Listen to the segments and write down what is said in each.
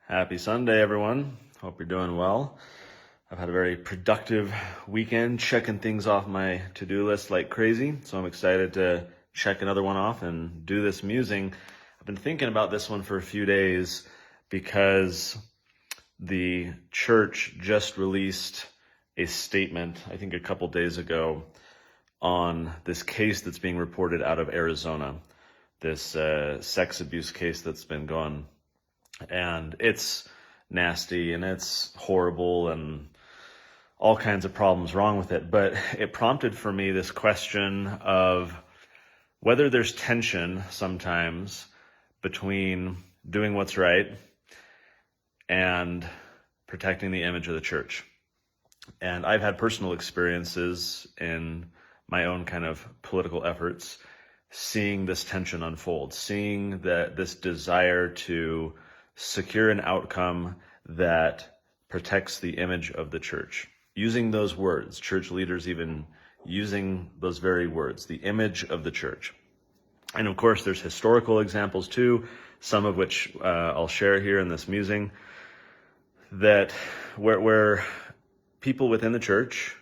Happy Sunday, everyone. Hope you're doing well. I've had a very productive weekend, checking things off my to-do list like crazy. So I'm excited to check another one off and do this musing. I've been thinking about this one for a few days because the church just released a statement, I think a couple days ago, on this case that's being reported out of Arizona, this sex abuse case that's been going. And it's nasty and it's horrible and all kinds of problems wrong with it. But it prompted for me this question of whether there's tension sometimes between doing what's right and protecting the image of the church. And I've had personal experiences in my own kind of political efforts, seeing this tension unfold, seeing that this desire to secure an outcome that protects the image of the church. Using those words, church leaders even using those very words, the image of the church. And of course, there's historical examples too, some of which I'll share here in this musing, that where people within the church,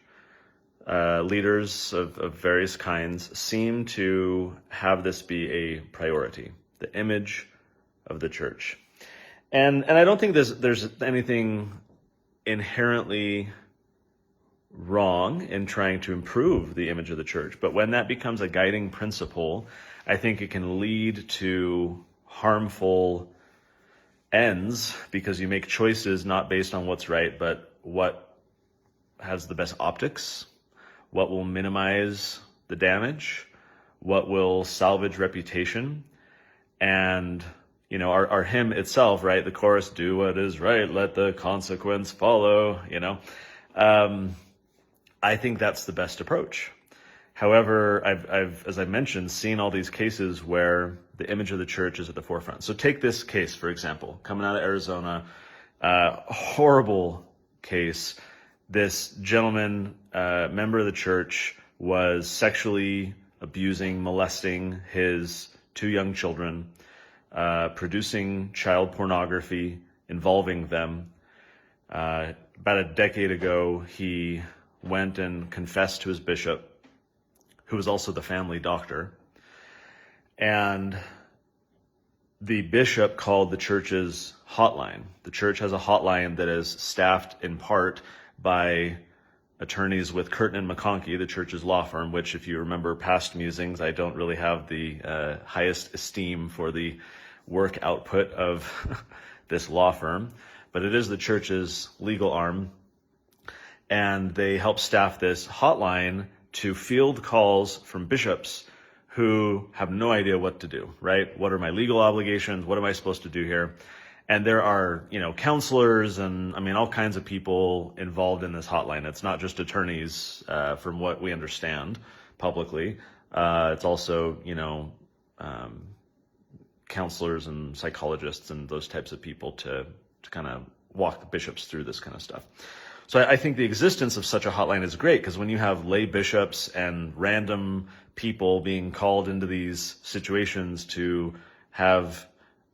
leaders of various kinds, seem to have this be a priority, the image of the church. And I don't think there's anything inherently wrong in trying to improve the image of the church. But when that becomes a guiding principle, I think it can lead to harmful ends because you make choices not based on what's right, but what has the best optics, what will minimize the damage, what will salvage reputation. And you know, our hymn itself, right? The chorus, do what is right, let the consequence follow, I think that's the best approach. However, I've, as I mentioned, seen all these cases where the image of the church is at the forefront. So take this case, for example, coming out of Arizona, horrible case. This gentleman, member of the church, was sexually abusing, molesting his 2 young children, producing child pornography involving them. About a decade ago, he went and confessed to his bishop, who was also the family doctor. And the bishop called the church's hotline. The church has a hotline that is staffed in part by attorneys with Curtin and McConkie, the church's law firm, which, if you remember past musings, I don't really have the highest esteem for the work output of this law firm, but it is the church's legal arm. And they help staff this hotline to field calls from bishops who have no idea what to do, right? What are my legal obligations? What am I supposed to do here? And there are, counselors and all kinds of people involved in this hotline. It's not just attorneys, from what we understand publicly. It's also, counselors and psychologists and those types of people to kind of walk the bishops through this kind of stuff. So I think the existence of such a hotline is great, because when you have lay bishops and random people being called into these situations to have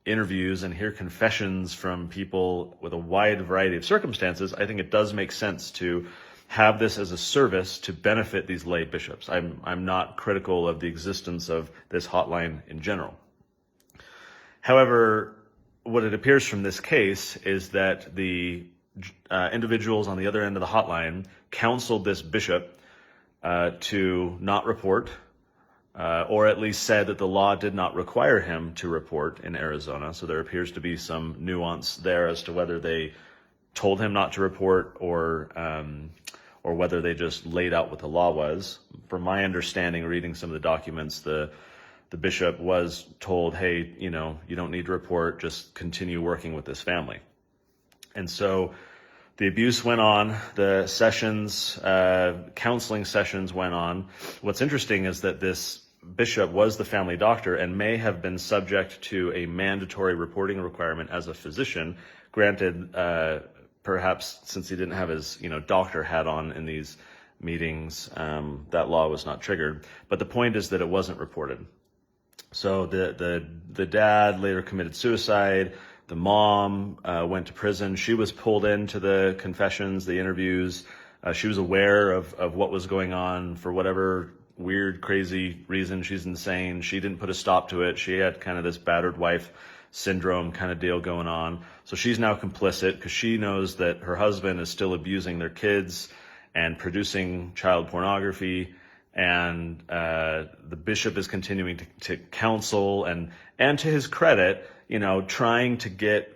interviews and hear confessions from people with a wide variety of circumstances, I think it does make sense to have this as a service to benefit these lay bishops. I'm not critical of the existence of this hotline in general. However, what it appears from this case is that the individuals on the other end of the hotline counseled this bishop to not report, or at least said that the law did not require him to report in Arizona. So there appears to be some nuance there as to whether they told him not to report or whether they just laid out what the law was. From my understanding, reading some of the documents, the bishop was told, hey, you don't need to report, just continue working with this family. And so the abuse went on, the sessions, counseling sessions went on. What's interesting is that this bishop was the family doctor and may have been subject to a mandatory reporting requirement as a physician. Granted, perhaps since he didn't have his, doctor hat on in these meetings, that law was not triggered. But the point is that it wasn't reported. So the dad later committed suicide, The mom went to prison. She was pulled into the confessions, the interviews. She was aware of what was going on for whatever weird, crazy reason. She's insane. She didn't put a stop to it. She had kind of this battered wife syndrome kind of deal going on. So she's now complicit because she knows that her husband is still abusing their kids and producing child pornography. And the bishop is continuing to counsel and to his credit, trying to get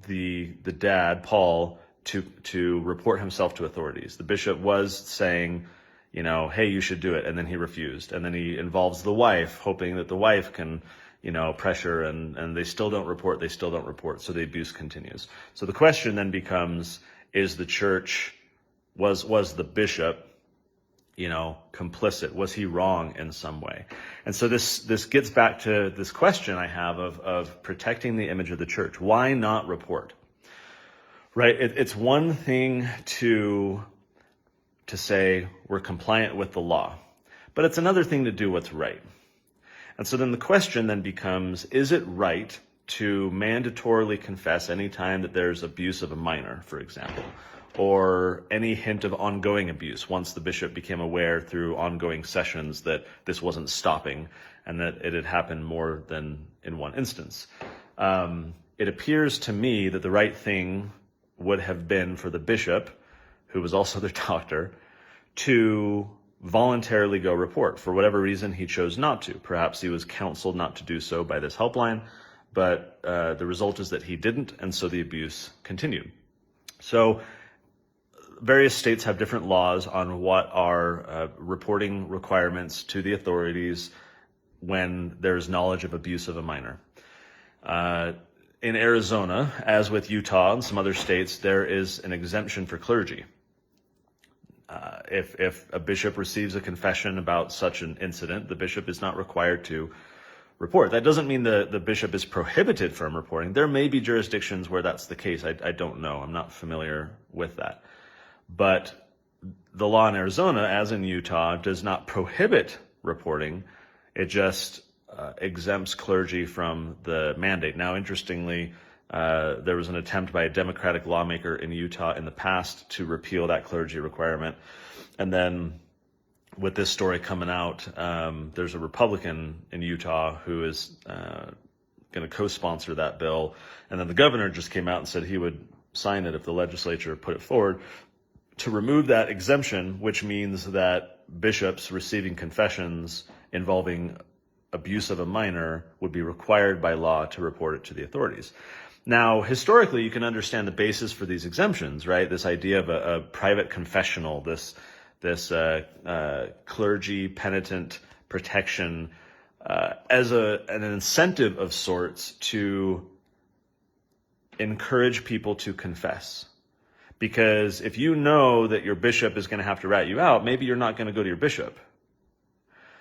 the dad, Paul, to report himself to authorities. The bishop was saying, hey, you should do it. And then he refused. And then he involves the wife, hoping that the wife can, pressure, and they still don't report. So the abuse continues. So the question then becomes, is the church, was the bishop, complicit? Was he wrong in some way? And so this gets back to this question I have of protecting the image of the church. Why not report? Right? It's one thing to say we're compliant with the law, but it's another thing to do what's right. And so then the question then becomes, is it right to mandatorily confess any time that there's abuse of a minor, for example, or any hint of ongoing abuse once the bishop became aware through ongoing sessions that this wasn't stopping and that it had happened more than in one instance? It appears to me that the right thing would have been for the bishop, who was also their doctor, to voluntarily go report. For whatever reason, he chose not to. Perhaps he was counseled not to do so by this helpline, but the result is that he didn't, and so the abuse continued. So various states have different laws on what are reporting requirements to the authorities when there's knowledge of abuse of a minor. In Arizona, as with Utah and some other states, there is an exemption for clergy. If a bishop receives a confession about such an incident, the bishop is not required to report. That doesn't mean the bishop is prohibited from reporting. There may be jurisdictions where that's the case. I don't know. I'm not familiar with that. But the law in Arizona, as in Utah, does not prohibit reporting. It just exempts clergy from the mandate. Now, interestingly, there was an attempt by a Democratic lawmaker in Utah in the past to repeal that clergy requirement. And then with this story coming out, there's a Republican in Utah who is going to co-sponsor that bill. And then the governor just came out and said he would sign it if the legislature put it forward to remove that exemption, which means that bishops receiving confessions involving abuse of a minor would be required by law to report it to the authorities. Now, historically, you can understand the basis for these exemptions, right? This idea of a private confessional, this clergy penitent protection as an incentive of sorts to encourage people to confess. Because if you know that your bishop is going to have to rat you out, maybe you're not going to go to your bishop.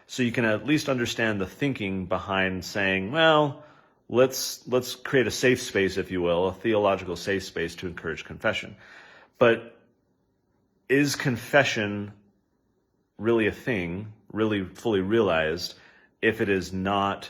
So you can at least understand the thinking behind saying, well, let's create a safe space, if you will, a theological safe space to encourage confession. But is confession really a thing, really fully realized, if it is not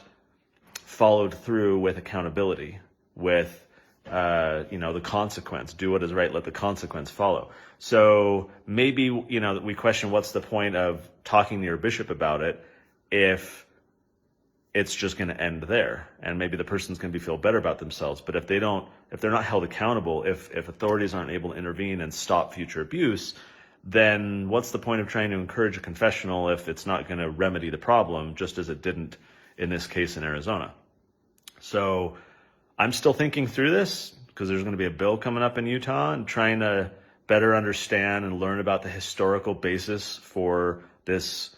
followed through with accountability, with the consequence? Do what is right, let the consequence follow. So maybe, we question what's the point of talking to your bishop about it if it's just going to end there, and maybe the person's going to feel better about themselves. But if they're not held accountable, if authorities aren't able to intervene and stop future abuse, then what's the point of trying to encourage a confessional if it's not going to remedy the problem, just as it didn't in this case in Arizona? So I'm still thinking through this because there's going to be a bill coming up in Utah, and trying to better understand and learn about the historical basis for this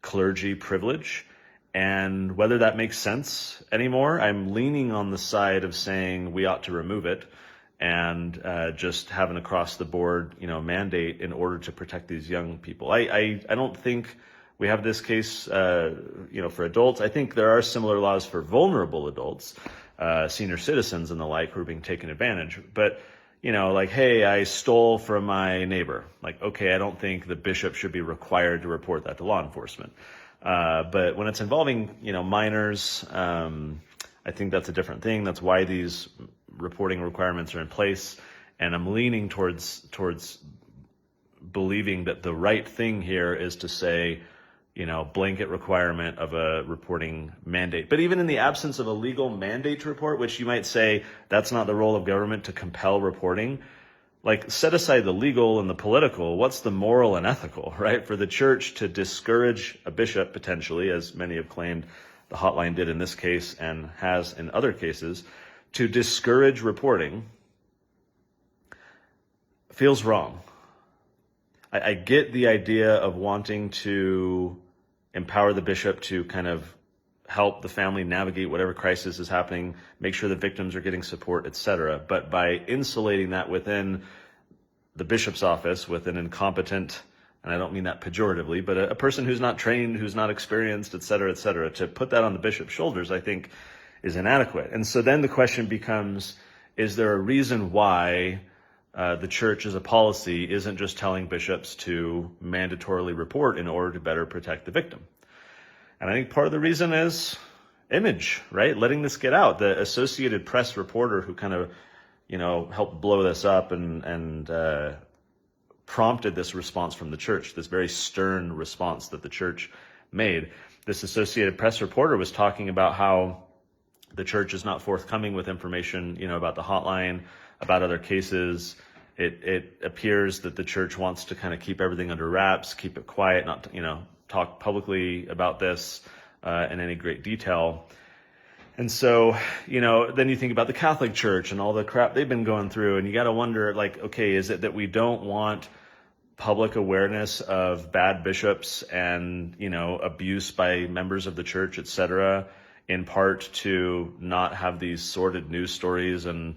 clergy privilege and whether that makes sense anymore. I'm leaning on the side of saying we ought to remove it and just have an across the board, mandate in order to protect these young people. I don't think we have this case, for adults. I think there are similar laws for vulnerable adults, senior citizens and the like, who are being taken advantage. But, hey, I stole from my neighbor. Okay, I don't think the bishop should be required to report that to law enforcement. But when it's involving, minors, I think that's a different thing. That's why these reporting requirements are in place, and I'm leaning towards believing that the right thing here is to say, blanket requirement of a reporting mandate. But even in the absence of a legal mandate to report, which you might say that's not the role of government to compel reporting, like set aside the legal and the political, what's the moral and ethical, right? For the church to discourage a bishop potentially, as many have claimed the hotline did in this case and has in other cases, to discourage reporting feels wrong. I get the idea of wanting to empower the bishop to kind of help the family navigate whatever crisis is happening, make sure the victims are getting support, etc. But by insulating that within the bishop's office with an incompetent, and I don't mean that pejoratively, but a person who's not trained, who's not experienced, etc., to put that on the bishop's shoulders, I think is inadequate. And so then the question becomes, is there a reason why the church as a policy isn't just telling bishops to mandatorily report in order to better protect the victim? And I think part of the reason is image, right? Letting this get out. The Associated Press reporter who kind of, helped blow this up and prompted this response from the church, this very stern response that the church made. This Associated Press reporter was talking about how the church is not forthcoming with information, about the hotline, about other cases. It appears that the church wants to kind of keep everything under wraps, keep it quiet, not, talk publicly about this in any great detail. And so, then you think about the Catholic Church and all the crap they've been going through, and you got to wonder, okay, is it that we don't want public awareness of bad bishops and, abuse by members of the church, etc., in part to not have these sordid news stories and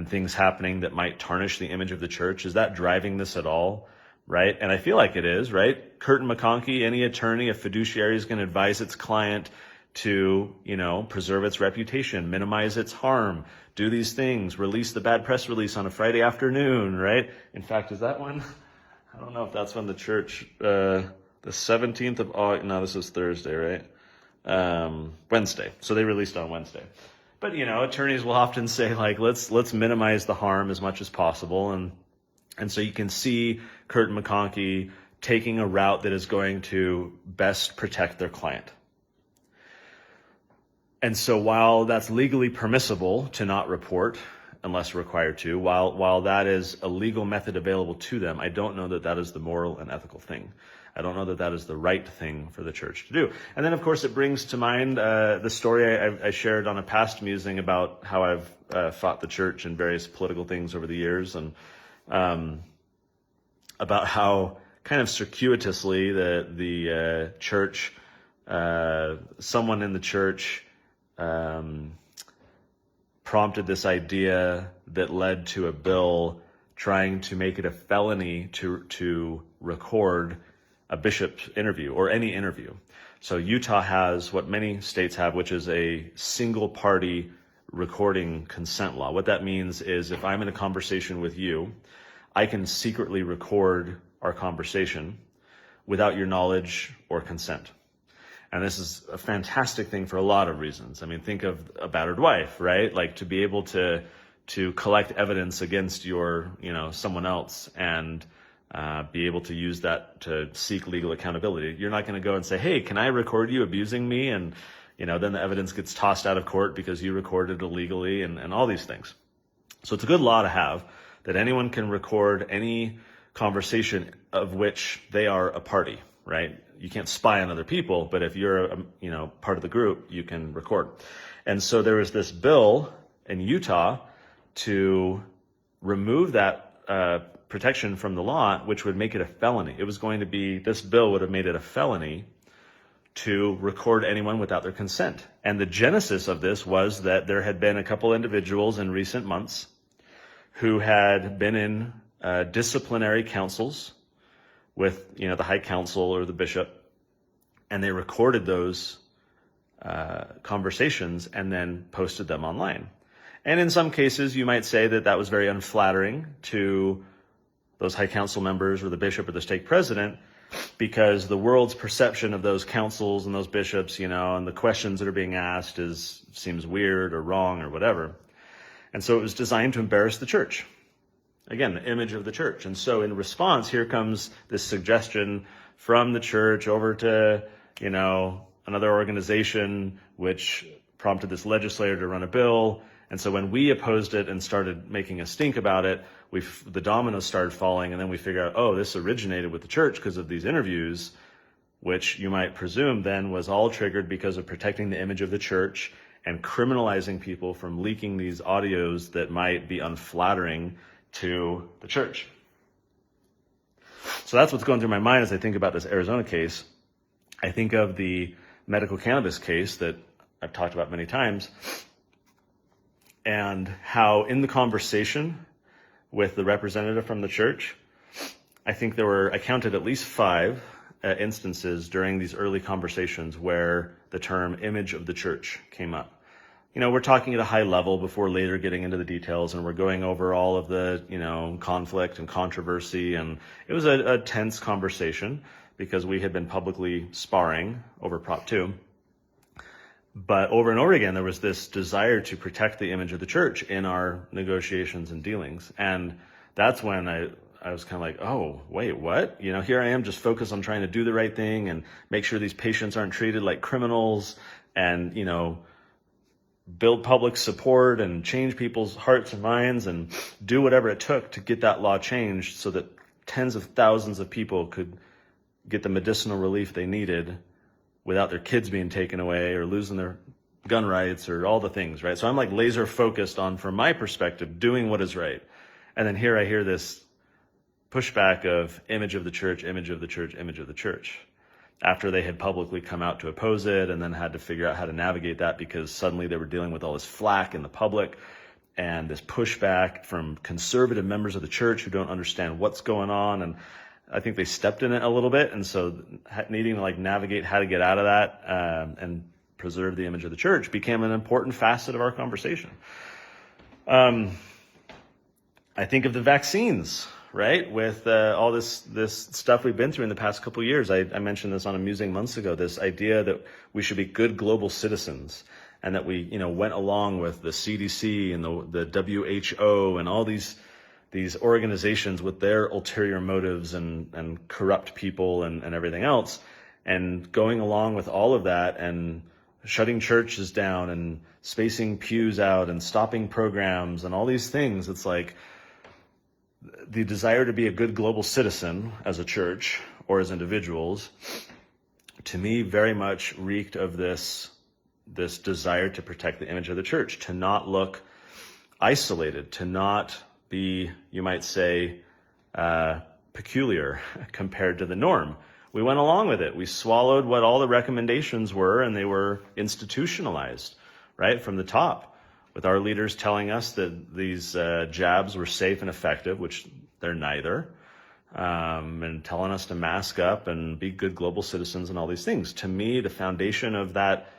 things happening that might tarnish the image of the church? Is that driving this at all? Right? And I feel like it is, right? Curtin McConkie, any attorney, a fiduciary is going to advise its client to, preserve its reputation, minimize its harm, do these things, release the bad press release on a Friday afternoon, right? In fact, is that one? I don't know if that's when the church, the 17th of August, no, this is Thursday, right? Wednesday. So they released on Wednesday. But, attorneys will often say, let's minimize the harm as much as possible. And so you can see Curtin McConkie taking a route that is going to best protect their client. And so while that's legally permissible to not report unless required to, while that is a legal method available to them, I don't know that that is the moral and ethical thing. I don't know that that is the right thing for the church to do. And then, of course, it brings to mind the story I shared on a past musing about how I've fought the church in various political things over the years, and about how kind of circuitously the church, someone in the church prompted this idea that led to a bill trying to make it a felony to record a bishop's interview or any interview. So Utah has what many states have, which is a single party recording consent law. What that means is if I'm in a conversation with you, I can secretly record our conversation without your knowledge or consent. And this is a fantastic thing for a lot of reasons. I mean, think of a battered wife, right? Like to be able to collect evidence against your, someone else and be able to use that to seek legal accountability. You're not going to go and say, hey, can I record you abusing me? And, then the evidence gets tossed out of court because you recorded illegally and all these things. So it's a good law to have, that anyone can record any conversation of which they are a party, right? You can't spy on other people, but if you're, part of the group, you can record. And so there was this bill in Utah to remove that protection from the law, which would make it a felony. This bill would have made it a felony to record anyone without their consent. And the genesis of this was that there had been a couple individuals in recent months who had been in disciplinary councils with, the high council or the bishop, and they recorded those conversations and then posted them online. And in some cases, you might say that that was very unflattering to those high council members or the bishop or the stake president, because the world's perception of those councils and those bishops, and the questions that are being asked seems weird or wrong or whatever. And so it was designed to embarrass the church. Again, the image of the church. And so in response, here comes this suggestion from the church over to, another organization, which prompted this legislator to run a bill. And so when we opposed it and started making a stink about it, the dominoes started falling, and then we figured out, oh, this originated with the church because of these interviews, which you might presume then was all triggered because of protecting the image of the church and criminalizing people from leaking these audios that might be unflattering to the church. So that's what's going through my mind as I think about this Arizona case. I think of the medical cannabis case that I've talked about many times, and how in the conversation with the representative from the church, I think I counted at least 5 instances during these early conversations where the term image of the church came up. We're talking at a high level before later getting into the details, and we're going over all of the, conflict and controversy. And it was a tense conversation because we had been publicly sparring over Prop 2. But over and over again, there was this desire to protect the image of the church in our negotiations and dealings. And that's when I was kind of like, oh, wait, what? Here I am just focused on trying to do the right thing and make sure these patients aren't treated like criminals and, build public support and change people's hearts and minds and do whatever it took to get that law changed so that tens of thousands of people could get the medicinal relief they needed without their kids being taken away or losing their gun rights or all the things, right? So I'm like laser focused on, from my perspective, doing what is right. And then here I hear this pushback of image of the church, image of the church, image of the church, after they had publicly come out to oppose it and then had to figure out how to navigate that because suddenly they were dealing with all this flack in the public and this pushback from conservative members of the church who don't understand what's going on. And I think they stepped in it a little bit. And so needing to navigate how to get out of that and preserve the image of the church became an important facet of our conversation. I think of the vaccines, right? With all this stuff we've been through in the past couple of years. I mentioned this on Amusing months ago, this idea that we should be good global citizens and that we, went along with the CDC and the WHO and all these organizations with their ulterior motives and corrupt people and everything else, and going along with all of that and shutting churches down and spacing pews out and stopping programs and all these things. It's like, the desire to be a good global citizen as a church or as individuals, to me, very much reeked of this desire to protect the image of the church, to not look isolated, to not be, you might say, peculiar compared to the norm. We went along with it. We swallowed what all the recommendations were, and they were institutionalized, right, from the top, with our leaders telling us that these jabs were safe and effective, which they're neither, and telling us to mask up and be good global citizens and all these things. To me, the foundation of that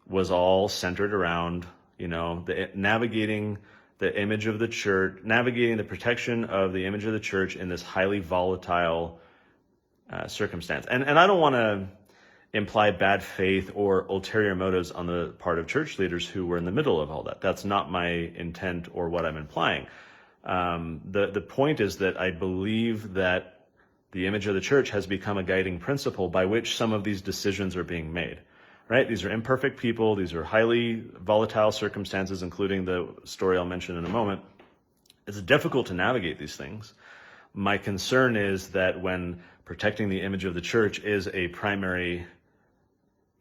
was all centered around, navigating the image of the church, navigating the protection of the image of the church in this highly volatile circumstance. And I don't want to imply bad faith or ulterior motives on the part of church leaders who were in the middle of all that. That's not my intent or what I'm implying. The point is that I believe that the image of the church has become a guiding principle by which some of these decisions are being made, right? These are imperfect people. These are highly volatile circumstances, including the story I'll mention in a moment. It's difficult to navigate these things. My concern is that when protecting the image of the church is a primary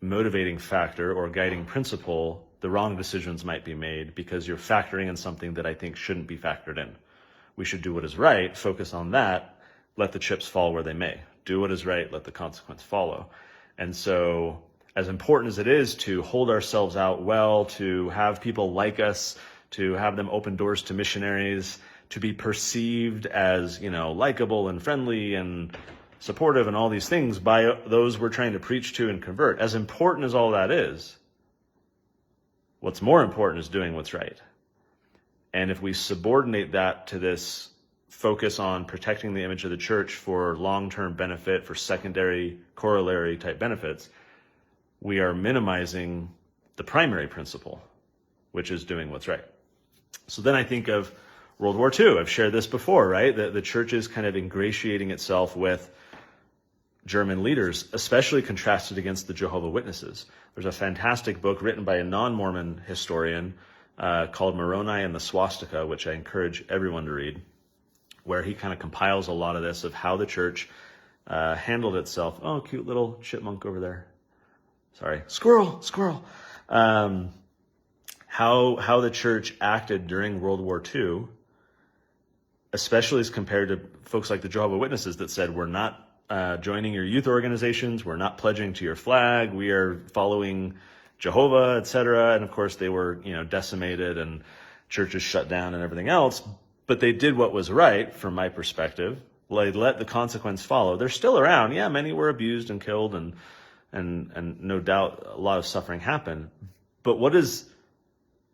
motivating factor or guiding principle, the wrong decisions might be made because you're factoring in something that I think shouldn't be factored in. We should do what is right, focus on that, let the chips fall where they may. Do what is right, let the consequence follow. And so, as important as it is to hold ourselves out well, to have people like us, to have them open doors to missionaries, to be perceived as, likable and friendly and supportive and all these things by those we're trying to preach to and convert. As important as all that is, what's more important is doing what's right. And if we subordinate that to this focus on protecting the image of the church for long-term benefit, for secondary corollary type benefits, we are minimizing the primary principle, which is doing what's right. So then I think of World War II. I've shared this before, right? The church is kind of ingratiating itself with German leaders, especially contrasted against the Jehovah Witnesses. There's a fantastic book written by a non-Mormon historian called Moroni and the Swastika, which I encourage everyone to read, where he kind of compiles a lot of this, of how the church handled itself. Oh, cute little chipmunk over there. Sorry. Squirrel. How the church acted during World War II, especially as compared to folks like the Jehovah Witnesses that said, we're not joining your youth organizations, we're not pledging to your flag, we are following Jehovah, etc. And of course they were, decimated and churches shut down and everything else. But they did what was right from my perspective. They let the consequence follow. They're still around. Yeah, many were abused and killed, and no doubt a lot of suffering happened. But what is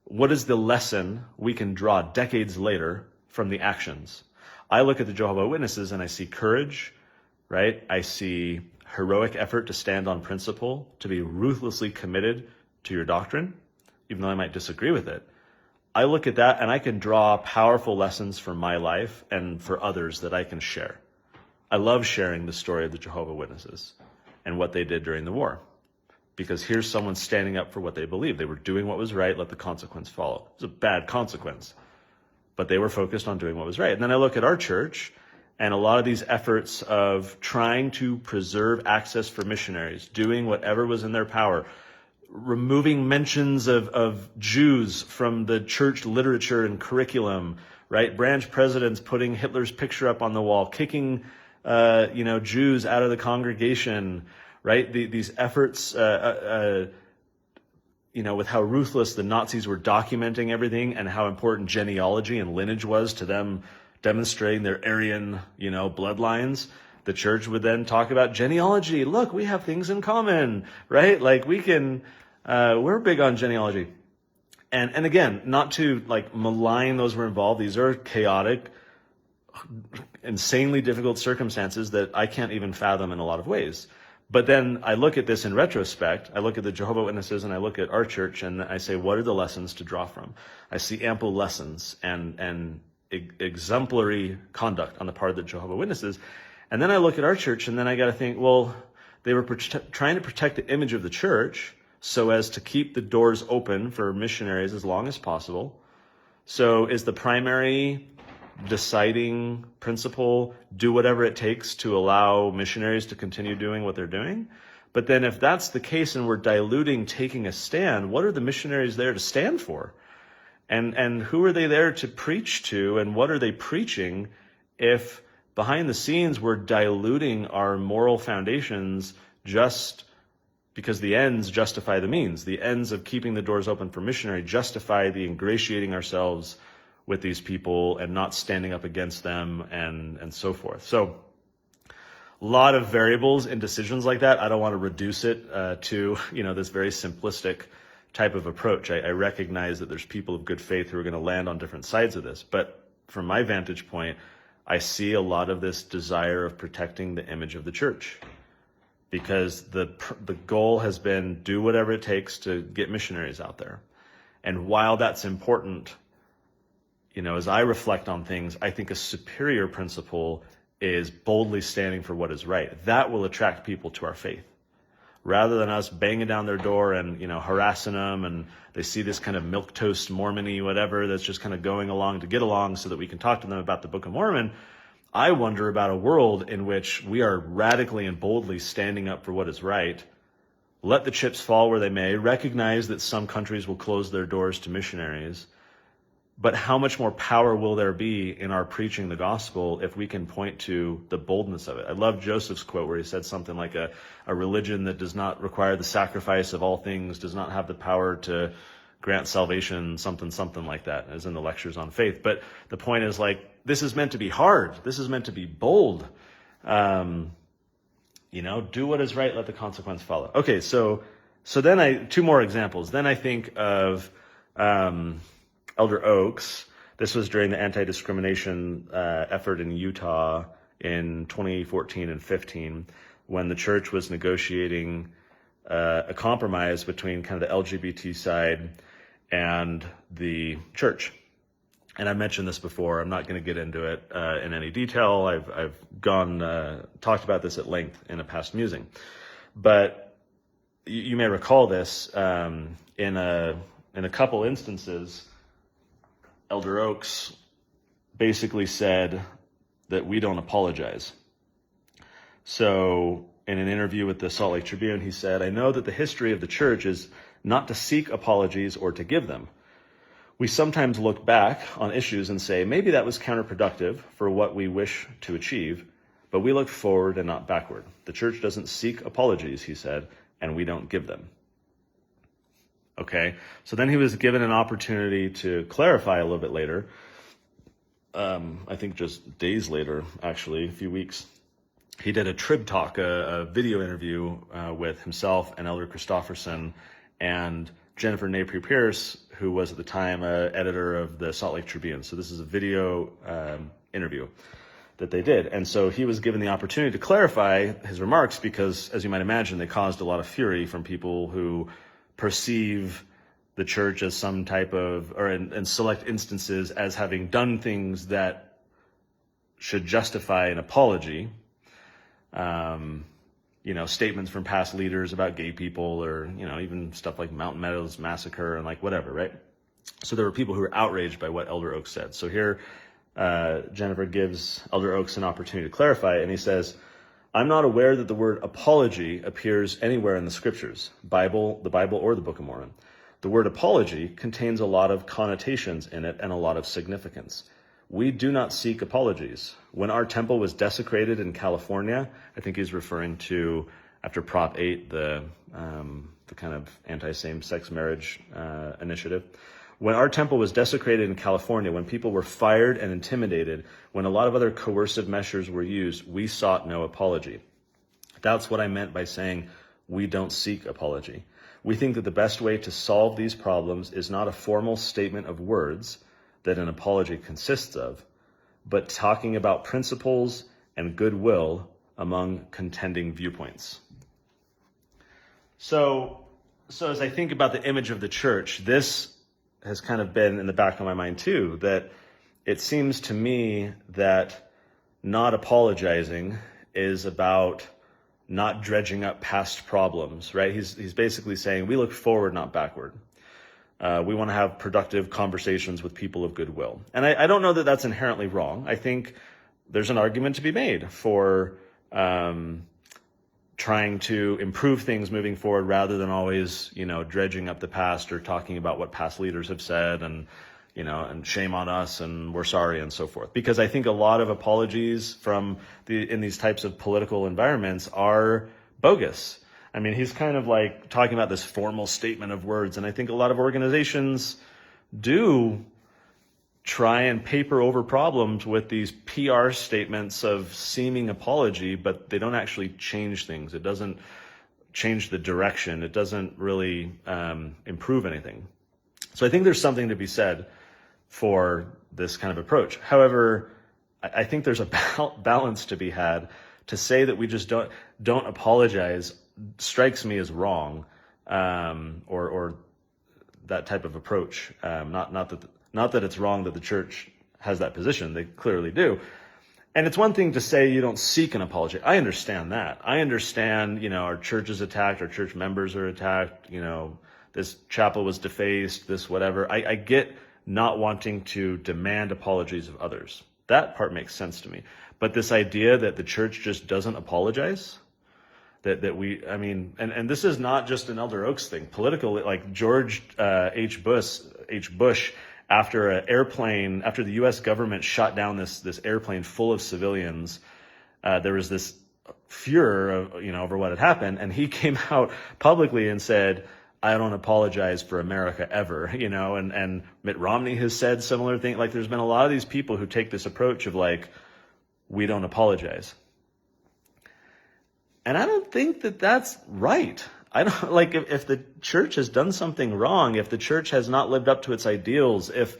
the lesson we can draw decades later from the actions? I look at the Jehovah Witnesses and I see courage, right? I see heroic effort to stand on principle, to be ruthlessly committed to your doctrine, even though I might disagree with it. I look at that and I can draw powerful lessons for my life and for others that I can share. I love sharing the story of the Jehovah Witnesses and what they did during the war, because here's someone standing up for what they believe. They were doing what was right, let the consequence follow. It was a bad consequence, but they were focused on doing what was right. And then I look at our church and a lot of these efforts of trying to preserve access for missionaries, doing whatever was in their power, removing mentions of Jews from the church literature and curriculum, right? Branch presidents putting Hitler's picture up on the wall, kicking, Jews out of the congregation, right? These efforts, with how ruthless the Nazis were documenting everything and how important genealogy and lineage was to them, demonstrating their Aryan, bloodlines. The church would then talk about genealogy. Look, we have things in common, right? Like we're big on genealogy. And again, not to malign those who were involved. These are chaotic, insanely difficult circumstances that I can't even fathom in a lot of ways. But then I look at this in retrospect. I look at the Jehovah Witnesses and I look at our church and I say, what are the lessons to draw from? I see ample lessons and exemplary conduct on the part of the Jehovah Witnesses. And then I look at our church and then I got to think, well, they were trying to protect the image of the church so as to keep the doors open for missionaries as long as possible. So is the primary deciding principle, do whatever it takes to allow missionaries to continue doing what they're doing? But then if that's the case and we're diluting taking a stand, what are the missionaries there to stand for? And who are they there to preach to, and what are they preaching if behind the scenes we're diluting our moral foundations just because the ends justify the means? The ends of keeping the doors open for missionary justify the ingratiating ourselves with these people and not standing up against them and so forth. So a lot of variables in decisions like that. I don't want to reduce it to this very simplistic type of approach. I recognize that there's people of good faith who are going to land on different sides of this. But from my vantage point, I see a lot of this desire of protecting the image of the church, because the goal has been do whatever it takes to get missionaries out there. And while that's important, as I reflect on things, I think a superior principle is boldly standing for what is right. That will attract people to our faith, rather than us banging down their door and, harassing them, and they see this kind of milquetoast Mormon-y whatever that's just kind of going along to get along so that we can talk to them about the Book of Mormon. I wonder about a world in which we are radically and boldly standing up for what is right. Let the chips fall where they may. Recognize that some countries will close their doors to missionaries. But how much more power will there be in our preaching the gospel if we can point to the boldness of it? I love Joseph's quote where he said something like a religion that does not require the sacrifice of all things does not have the power to grant salvation, something like that, as in the lectures on faith. But the point is, this is meant to be hard. This is meant to be bold. Do what is right, let the consequence follow. Okay, so then two more examples. Then I think of Elder Oaks. This was during the anti-discrimination effort in Utah in 2014 and 15, when the church was negotiating a compromise between kind of the LGBT side and the church. And I mentioned this before. I'm not going to get into it in any detail. I've talked about this at length in a past musing. But you may recall this in a couple instances. Elder Oaks basically said that we don't apologize. So in an interview with the Salt Lake Tribune, he said, "I know that the history of the church is not to seek apologies or to give them. We sometimes look back on issues and say, maybe that was counterproductive for what we wish to achieve, but we look forward and not backward. The church doesn't seek apologies," he said, "and we don't give them." Okay, so then he was given an opportunity to clarify a little bit later. I think just days later, actually, a few weeks. He did a Trib Talk, a video interview with himself and Elder Christofferson and Jennifer Napier Pierce, who was at the time editor of the Salt Lake Tribune. So this is a video interview that they did. And so he was given the opportunity to clarify his remarks because, as you might imagine, they caused a lot of fury from people who perceive the church as some type of, or in select instances, as having done things that should justify an apology. Statements from past leaders about gay people, or, even stuff like Mountain Meadows Massacre and like whatever, right? So there were people who were outraged by what Elder Oaks said. So here, Jennifer gives Elder Oaks an opportunity to clarify, and he says, "I'm not aware that the word apology appears anywhere in the scriptures, the Bible or the Book of Mormon. The word apology contains a lot of connotations in it and a lot of significance. We do not seek apologies. When our temple was desecrated in California," I think he's referring to after Prop 8, the kind of anti-same-sex marriage initiative. "When our temple was desecrated in California, when people were fired and intimidated, when a lot of other coercive measures were used, we sought no apology. That's what I meant by saying we don't seek apology. We think that the best way to solve these problems is not a formal statement of words that an apology consists of, but talking about principles and goodwill among contending viewpoints." So as I think about the image of the church, this has kind of been in the back of my mind too, that it seems to me that not apologizing is about not dredging up past problems, right? He's basically saying we look forward, not backward. We want to have productive conversations with people of goodwill. And I don't know that that's inherently wrong. I think there's an argument to be made for trying to improve things moving forward rather than always, dredging up the past or talking about what past leaders have said and shame on us and we're sorry and so forth. Because I think a lot of apologies in these types of political environments are bogus. I mean, he's kind of like talking about this formal statement of words, and I think a lot of organizations do try and paper over problems with these PR statements of seeming apology, but they don't actually change things. It doesn't change the direction. It doesn't really improve anything. So I think there's something to be said for this kind of approach. However, I think there's a balance to be had. To say that we just don't apologize strikes me as wrong, or that type of approach. Not that it's wrong that the church has that position. They clearly do. And it's one thing to say you don't seek an apology. I understand that. I understand, our church is attacked, our church members are attacked, this chapel was defaced, this whatever. I get not wanting to demand apologies of others. That part makes sense to me. But this idea that the church just doesn't apologize, and this is not just an Elder Oaks thing. Political, like George H. Bush, after the U.S. government shot down this airplane full of civilians, there was this furor, over what had happened, and he came out publicly and said, "I don't apologize for America ever," and Mitt Romney has said similar things. Like, there's been a lot of these people who take this approach of like, we don't apologize. And I don't think that that's right. I don't like if the church has done something wrong, if the church has not lived up to its ideals, if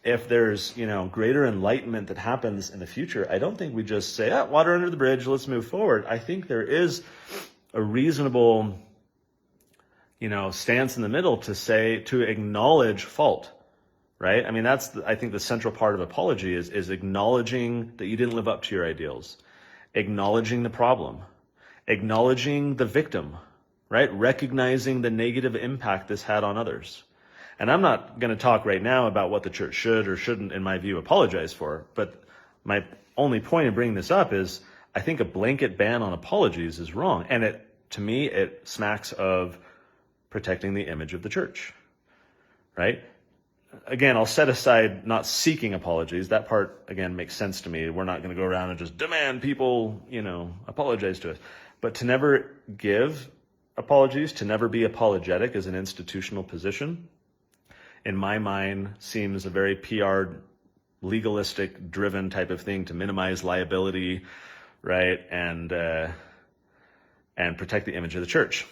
there's, greater enlightenment that happens in the future, I don't think we just say, water under the bridge, let's move forward. I think there is a reasonable, stance in the middle to acknowledge fault, right? I mean, I think the central part of apology is acknowledging that you didn't live up to your ideals, acknowledging the problem, acknowledging the victim, right? Recognizing the negative impact this had on others. And I'm not going to talk right now about what the church should or shouldn't, in my view, apologize for. But my only point in bringing this up is I think a blanket ban on apologies is wrong. And to me, it smacks of protecting the image of the church, right? Again, I'll set aside not seeking apologies. That part, again, makes sense to me. We're not going to go around and just demand people, apologize to us. But to never give apologies, to never be apologetic as an institutional position, in my mind, seems a very PR, legalistic, driven type of thing to minimize liability, right? And protect the image of the church.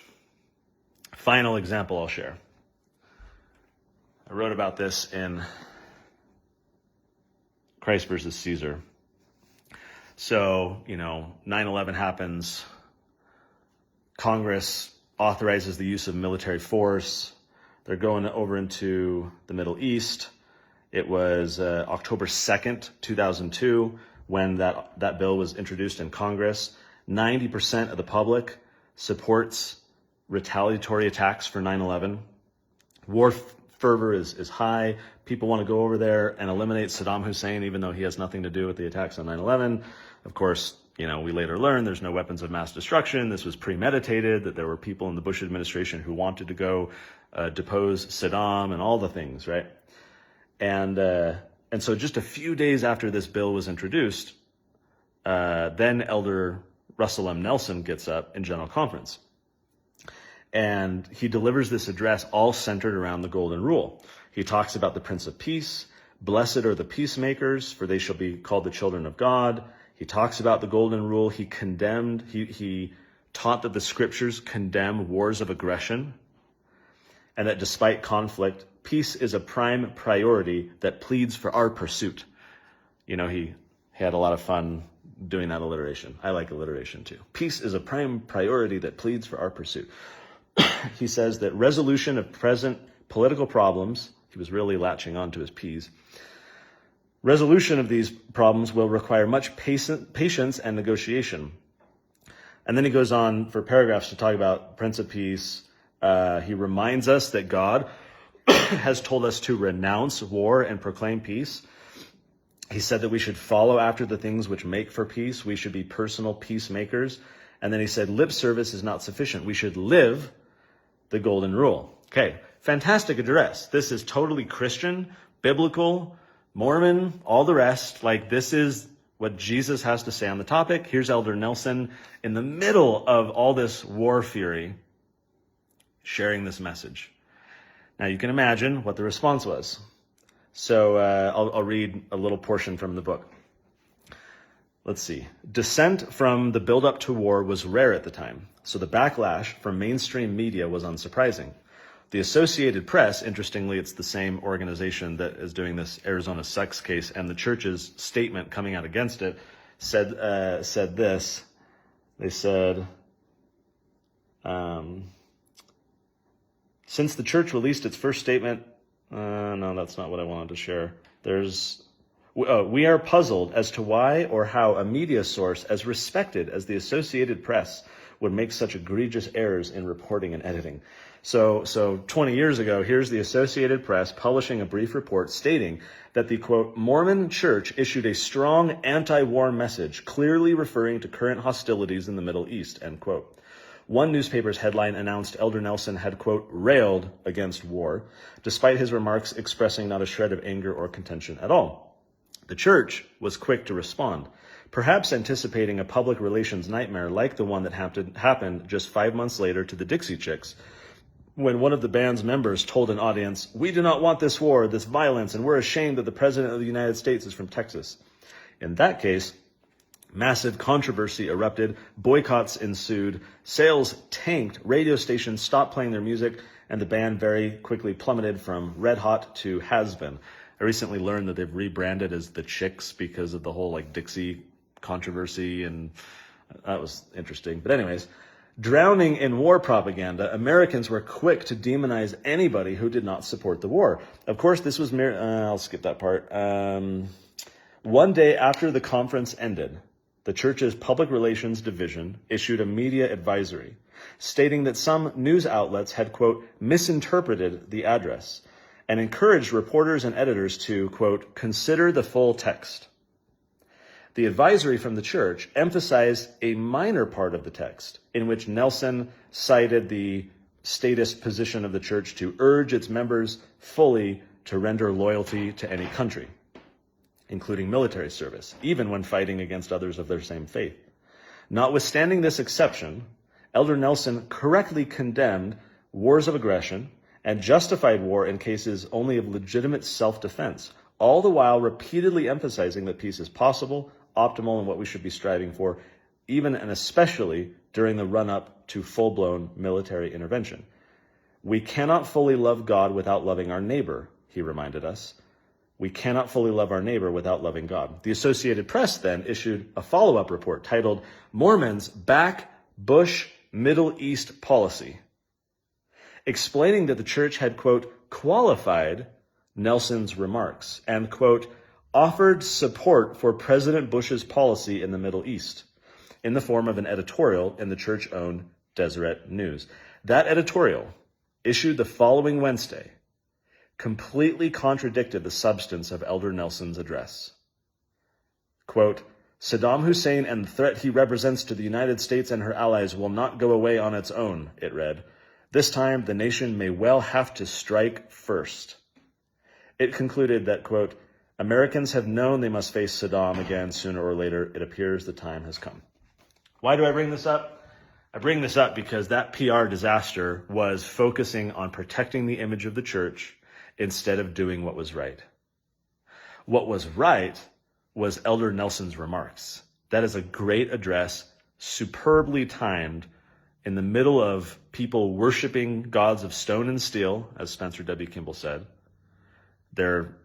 Final example I'll share. I wrote about this in Christ versus Caesar. So, 9/11 happens. Congress authorizes the use of military force. They're going over into the Middle East. It was October 2nd, 2002, when that bill was introduced in Congress. 90% of the public supports retaliatory attacks for 9/11. War fervor is high. People want to go over there and eliminate Saddam Hussein, even though he has nothing to do with the attacks on 9/11. Of course, we later learned there's no weapons of mass destruction. This was premeditated, that there were people in the Bush administration who wanted to go depose Saddam and all the things, right? And so just a few days after this bill was introduced, then Elder Russell M. Nelson gets up in General Conference. And he delivers this address all centered around the Golden Rule. He talks about the Prince of Peace. Blessed are the peacemakers, for they shall be called the children of God. He talks about the Golden Rule. He taught that the scriptures condemn wars of aggression, and that despite conflict, peace is a prime priority that pleads for our pursuit. He had a lot of fun doing that alliteration. I like alliteration too. Peace is a prime priority that pleads for our pursuit. He says that resolution of present political problems, he was really latching on to his P's, resolution of these problems will require much patience and negotiation. And then he goes on for paragraphs to talk about Prince of Peace. He reminds us that God has told us to renounce war and proclaim peace. He said that we should follow after the things which make for peace. We should be personal peacemakers. And then he said, lip service is not sufficient. We should live the Golden Rule. Okay, fantastic address. This is totally Christian, biblical, Mormon, all the rest. This is what Jesus has to say on the topic. Here's Elder Nelson in the middle of all this war fury, sharing this message. Now you can imagine what the response was. So I'll read a little portion from the book. Let's see. Dissent from the build-up to war was rare at the time, so the backlash from mainstream media was unsurprising. The Associated Press, interestingly, it's the same organization that is doing this Arizona sex case, and the church's statement coming out against it said this. They said, since the church released its first statement, no, that's not what I wanted to share. We are puzzled as to why or how a media source as respected as the Associated Press would make such egregious errors in reporting and editing. So 20 years ago, here's the Associated Press publishing a brief report stating that the, quote, Mormon Church issued a strong anti-war message, clearly referring to current hostilities in the Middle East, end quote. One newspaper's headline announced Elder Nelson had, quote, railed against war, despite his remarks expressing not a shred of anger or contention at all. The church was quick to respond, perhaps anticipating a public relations nightmare like the one that happened just 5 months later to the Dixie Chicks, when one of the band's members told an audience, we do not want this war, this violence, and we're ashamed that the President of the United States is from Texas. In that case, massive controversy erupted, boycotts ensued, sales tanked, radio stations stopped playing their music, and the band very quickly plummeted from red hot to has-been. I recently learned that they've rebranded as the Chicks because of the whole Dixie controversy, and that was interesting. But anyways, Drowning in war propaganda, Americans were quick to demonize anybody who did not support the war. Of course, this was I'll skip that part. One day after the conference ended, the church's public relations division issued a media advisory stating that some news outlets had, quote, misinterpreted the address and encouraged reporters and editors to, quote, consider the full text. The advisory from the church emphasized a minor part of the text in which Nelson cited the statist position of the church to urge its members fully to render loyalty to any country, including military service, even when fighting against others of their same faith. Notwithstanding this exception, Elder Nelson correctly condemned wars of aggression and justified war in cases only of legitimate self-defense, all the while repeatedly emphasizing that peace is possible, optimal, and what we should be striving for, even and especially during the run-up to full-blown military intervention. We cannot fully love God without loving our neighbor, he reminded us. We cannot fully love our neighbor without loving God. The Associated Press then issued a follow-up report titled, Mormons Back Bush Middle East Policy, explaining that the church had, quote, qualified Nelson's remarks and, quote, offered support for President Bush's policy in the Middle East in the form of an editorial in the church-owned Deseret News. That editorial, issued the following Wednesday, completely contradicted the substance of Elder Nelson's address. Quote, Saddam Hussein and the threat he represents to the United States and her allies will not go away on its own, it read. This time, the nation may well have to strike first. It concluded that, quote, Americans have known they must face Saddam again sooner or later. It appears the time has come. Why do I bring this up? I bring this up because that PR disaster was focusing on protecting the image of the church instead of doing what was right. What was right was Elder Nelson's remarks. That is a great address, superbly timed, in the middle of people worshiping gods of stone and steel, as Spencer W. Kimball said. They're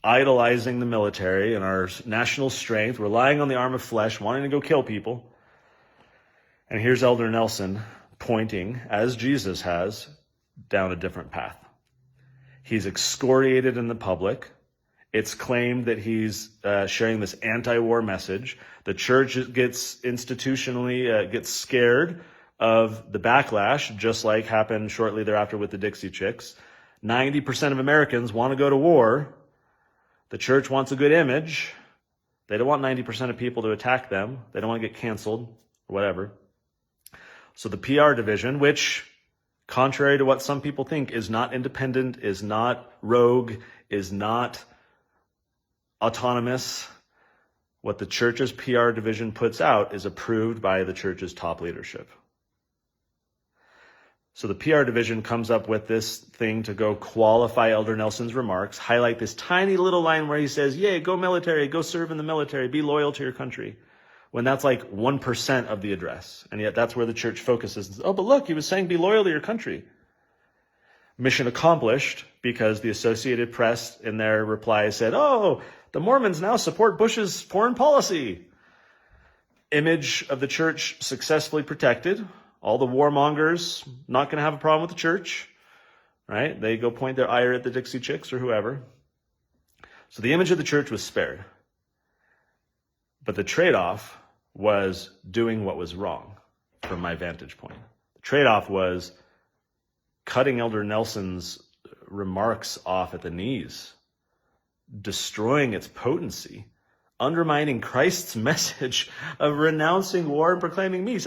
idolizing the military and our national strength, relying on the arm of flesh, wanting to go kill people. And here's Elder Nelson pointing, as Jesus has, down a different path. He's excoriated in the public. It's claimed that he's sharing this anti-war message. The church gets institutionally gets scared of the backlash, just like happened shortly thereafter with the Dixie Chicks. 90% of Americans want to go to war. The church wants a good image. They don't want 90% of people to attack them. They don't want to get canceled or whatever. So the PR division, which, contrary to what some people think, is not independent, is not rogue, is not autonomous, what the church's PR division puts out is approved by the church's top leadership. So the PR division comes up with this thing to go qualify Elder Nelson's remarks, highlight this tiny little line where he says, yay, go military, go serve in the military, be loyal to your country, when that's like 1% of the address. And yet that's where the church focuses. Oh, but look, he was saying be loyal to your country. Mission accomplished, because the Associated Press in their reply said, oh, the Mormons now support Bush's foreign policy. Image of the church successfully protected. All the warmongers not going to have a problem with the church, right? They go point their ire at the Dixie Chicks or whoever. So the image of the church was spared. But the trade-off was doing what was wrong from my vantage point. The trade-off was cutting Elder Nelson's remarks off at the knees, destroying its potency, undermining Christ's message of renouncing war and proclaiming peace.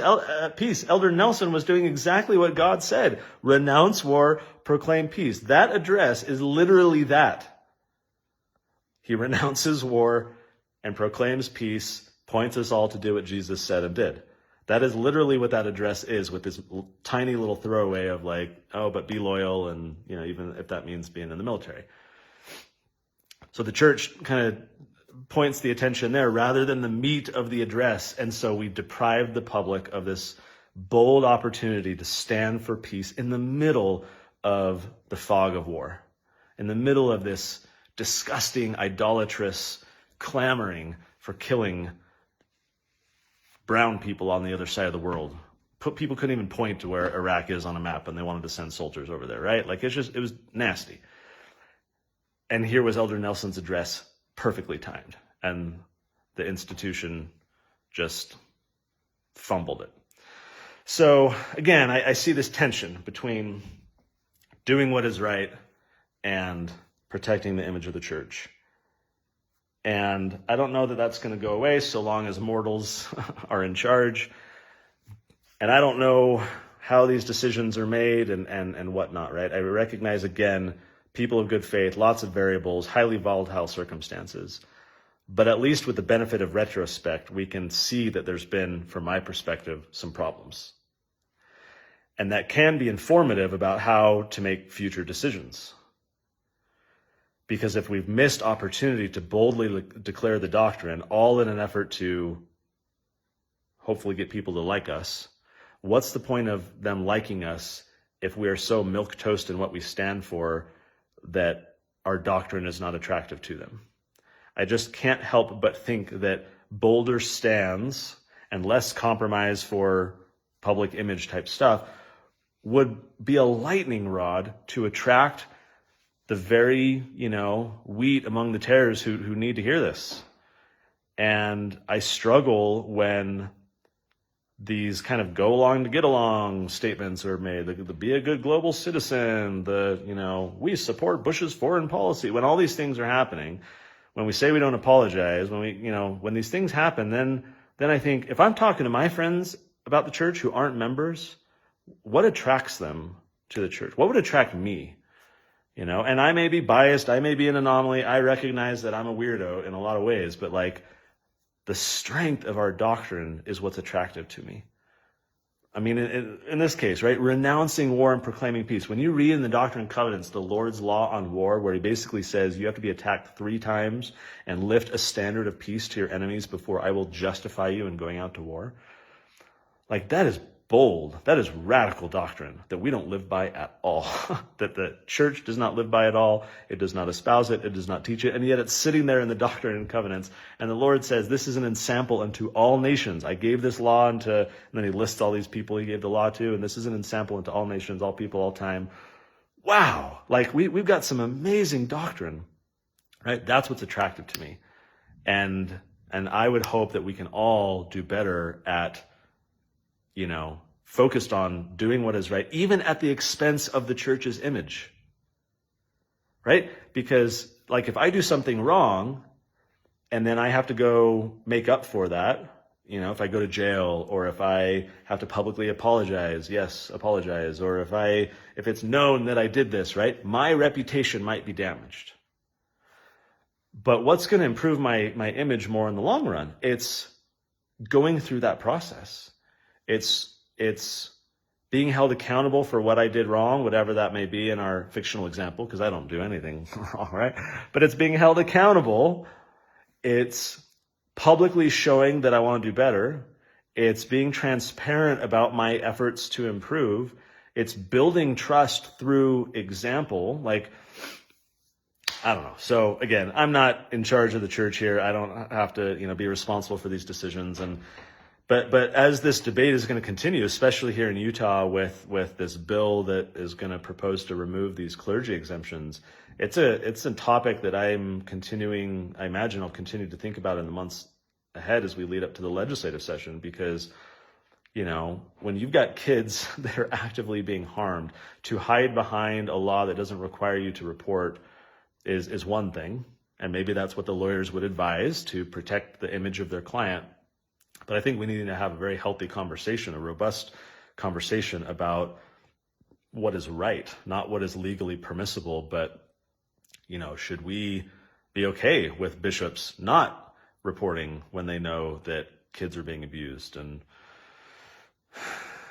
Elder Nelson was doing exactly what God said. Renounce war, proclaim peace. That address is literally that. He renounces war and proclaims peace, points us all to do what Jesus said and did. That is literally what that address is, with this tiny little throwaway of like, oh, but be loyal, and even if that means being in the military. So the church kind of points the attention there rather than the meat of the address. And so we deprived the public of this bold opportunity to stand for peace in the middle of the fog of war, in the middle of this disgusting, idolatrous clamoring for killing brown people on the other side of the world, people couldn't even point to where Iraq is on a map and they wanted to send soldiers over there, right? Like it was nasty. And here was Elder Nelson's address, perfectly timed. And the institution just fumbled it. So again, I see this tension between doing what is right and protecting the image of the church. And I don't know that that's going to go away so long as mortals are in charge. And I don't know how these decisions are made and whatnot, right? I recognize, again, people of good faith, lots of variables, highly volatile circumstances. But at least with the benefit of retrospect, we can see that there's been, from my perspective, some problems. And that can be informative about how to make future decisions. Because if we've missed opportunity to boldly declare the doctrine, all in an effort to hopefully get people to like us, what's the point of them liking us if we are so milquetoast in what we stand for that our doctrine is not attractive to them? I just can't help but think that bolder stands and less compromise for public image type stuff would be a lightning rod to attract the very, wheat among the tares who need to hear this. And I struggle when these kind of go along to get along statements are made, the be a good global citizen, we support Bush's foreign policy. When all these things are happening, when we say we don't apologize, when these things happen, then I think if I'm talking to my friends about the church who aren't members, what attracts them to the church? What would attract me? And I may be biased, I may be an anomaly. I recognize that I'm a weirdo in a lot of ways, but the strength of our doctrine is what's attractive to me. I mean, in this case, right, renouncing war and proclaiming peace. When you read in the Doctrine and Covenants, the Lord's law on war, where he basically says you have to be attacked 3 times and lift a standard of peace to your enemies before I will justify you in going out to war. That is bold. That is radical doctrine that we don't live by at all. That the church does not live by at all. It does not espouse it. It does not teach it. And yet it's sitting there in the Doctrine and Covenants. And the Lord says, this is an ensample unto all nations. I gave this law and then he lists all these people he gave the law to. And this is an ensample unto all nations, all people, all time. Wow. We've got some amazing doctrine, right? That's what's attractive to me. And I would hope that we can all do better at focused on doing what is right, even at the expense of the church's image, right? Because if I do something wrong and then I have to go make up for that, if I go to jail or if I have to publicly apologize, yes, apologize, or if it's known that I did this, right? My reputation might be damaged. But what's going to improve my image more in the long run? It's going through that process. It's being held accountable for what I did wrong, whatever that may be in our fictional example, because I don't do anything wrong, right? But it's being held accountable. It's publicly showing that I want to do better. It's being transparent about my efforts to improve. It's building trust through example. I don't know. So again, I'm not in charge of the church here. I don't have to, be responsible for these decisions. But as this debate is going to continue, especially here in Utah with this bill that is going to propose to remove these clergy exemptions, it's a topic that I imagine I'll continue to think about in the months ahead as we lead up to the legislative session, because when you've got kids that are actively being harmed, to hide behind a law that doesn't require you to report is one thing, and maybe that's what the lawyers would advise to protect the image of their client. But I think we need to have a very healthy conversation, a robust conversation about what is right, not what is legally permissible, but, should we be okay with bishops not reporting when they know that kids are being abused? And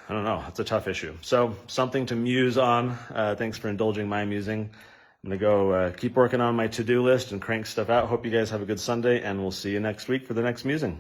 I don't know, it's a tough issue. So something to muse on. Thanks for indulging my musing. I'm going to go keep working on my to-do list and crank stuff out. Hope you guys have a good Sunday, and we'll see you next week for the next musing.